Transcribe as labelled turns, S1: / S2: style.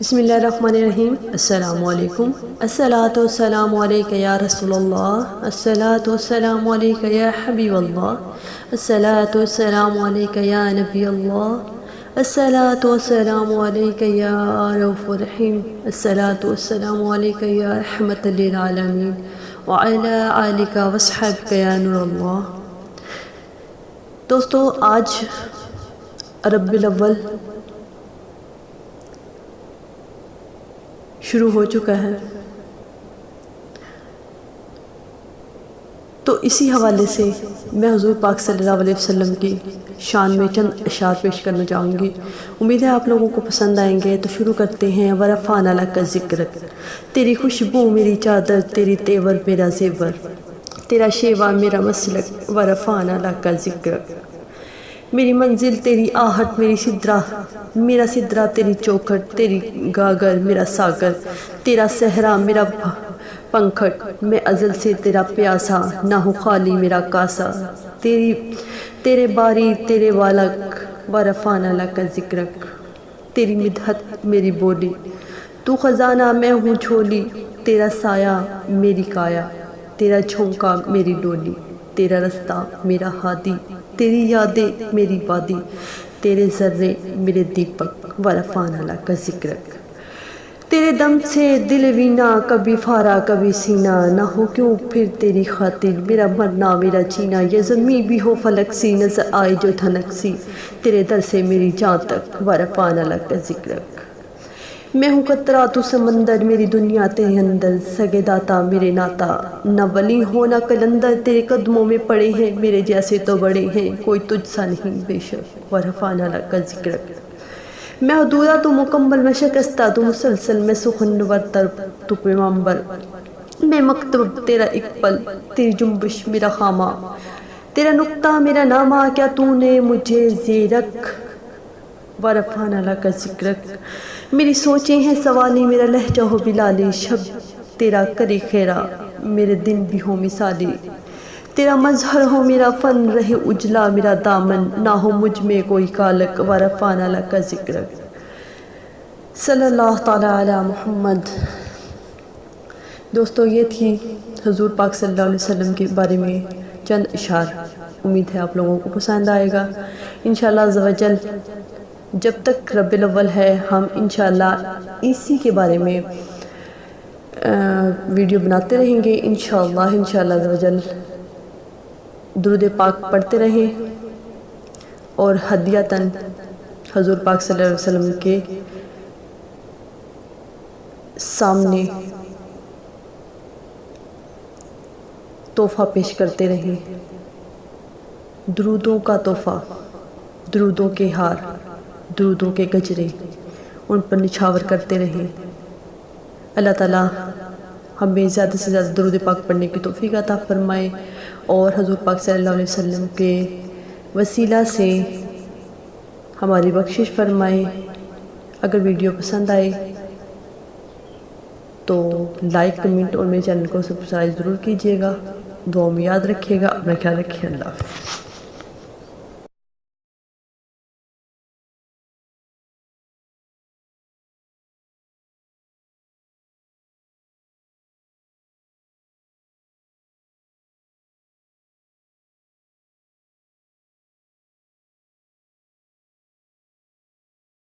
S1: بسم اللہ الرحمن الرحیم۔ السلام علیکم۔ الصلاۃ والسلام علیک یا رسول اللہ، الصلاۃ والسلام علیک یا حبیب اللہ، الصلاۃ والسلام علیک یا نبی اللہ، الصلاۃ والسلام علیک یا رؤوف الرحیم، الصلاۃ والسلام علیک یا رحمۃ للعالمین وعلی آلک وصحبک یا نور اللہ۔ دوستو، آج ربیع الاول شروع ہو چکا ہے، تو اسی حوالے سے میں حضور پاک صلی اللہ علیہ وسلم کی شان میں چند اشعار پیش کرنا چاہوں گی۔ امید ہے آپ لوگوں کو پسند آئیں گے، تو شروع کرتے ہیں۔ ورفعنا لک ذکرک، تیری خوشبو میری چادر، تیری تیور میرا زیور، تیرا شیوا میرا مسلک، ورفعنا لک ذکرک۔ میری منزل تیری آہٹ، میری سدرہ میرا سدرہ، تیری چوکھٹ تیری گاگر میرا ساگر، تیرا صحرا میرا پنکھٹ، میں ازل سے تیرا پیاسا، نہ ہو خالی میرا کاسا، تیرے باری تیرے والک، ورفعنا لک ذکرک۔ تیری مدحت میری بولی، تو خزانہ میں ہوں جھولی، تیرا سایہ میری کایا، تیرا جھونکا میری ڈولی، تیرا رستہ میرا ہادی، تیری یادیں میری وادی، تیرے ذرے میرے دیپک، ورفعنا لک ذکرک۔ تیرے دم سے دل وینا، کبھی پھارا کبھی سینہ، نہ ہو کیوں پھر تیری خاطر میرا مرنا میرا جینا، یہ زمیں بھی ہو فلک سی، نظر آئے جو دھنک سی، تیرے در سے میری جان تک، ورفعنا لک ذکرک۔ میں ہوں قطرہ تو سمندر، میری دنیا تیرے اندر، سگے داتا میرے ناتا، نہ ولی ہو نہ کلندر، تیرے قدموں میں پڑے ہیں میرے جیسے تو بڑے ہیں، کوئی تجھ سا نہیں بے شک، ورفعنا لک ذکرک۔ میں ادھورا تو مکمل، میں شکستہ تو مسلسل، میں سخن ورتر تو پیمبر، میں مکتوب تیرا ایک پل، تیری جنبش میرا خامہ، تیرا نقطہ میرا نامہ، کیا تو نے مجھے زیرک، ورفعنا لک ذکرک۔ میری سوچیں ہیں سوالی، میرا لہجہ ہو بلالی، شب تیرا کرے خیرہ، میرے دن بھی ہو مثالی، تیرا مظہر ہو میرا فن، رہے اجلا میرا دامن، نہ ہو مجھ میں کوئی کالک، ورفعنا لک ذکرک۔ صلی اللہ تعالیٰ علی محمد۔ دوستو، یہ تھی حضور پاک صلی اللہ علیہ وسلم کے بارے میں چند اشعار۔ امید ہے آپ لوگوں کو پسند آئے گا۔ انشاءاللہ عز و جل جب تک ربیع الاول ہے، ہم انشاءاللہ اسی کے بارے میں ویڈیو بناتے رہیں گے۔ انشاءاللہ عز و جل درود پاک پڑھتے رہیں، اور ہدیۃً حضور پاک صلی اللہ علیہ وسلم کے سامنے تحفہ پیش کرتے رہیں۔ درودوں کا تحفہ، درودوں کے ہار، درودوں کے گجرے ان پر نچھاور کرتے رہیں۔ اللہ تعالیٰ ہمیں زیادہ سے زیادہ درود پاک پڑھنے کی توفیق عطا فرمائے، اور حضور پاک صلی اللہ علیہ وسلم کے وسیلہ سے ہماری بخشش فرمائے۔ اگر ویڈیو پسند آئے تو لائک، کمنٹ اور میرے چینل کو سبسکرائب ضرور کیجیے گا۔ دعاؤں میں یاد رکھیے گا، اپنا خیال رکھیے۔ اللہ حافظ۔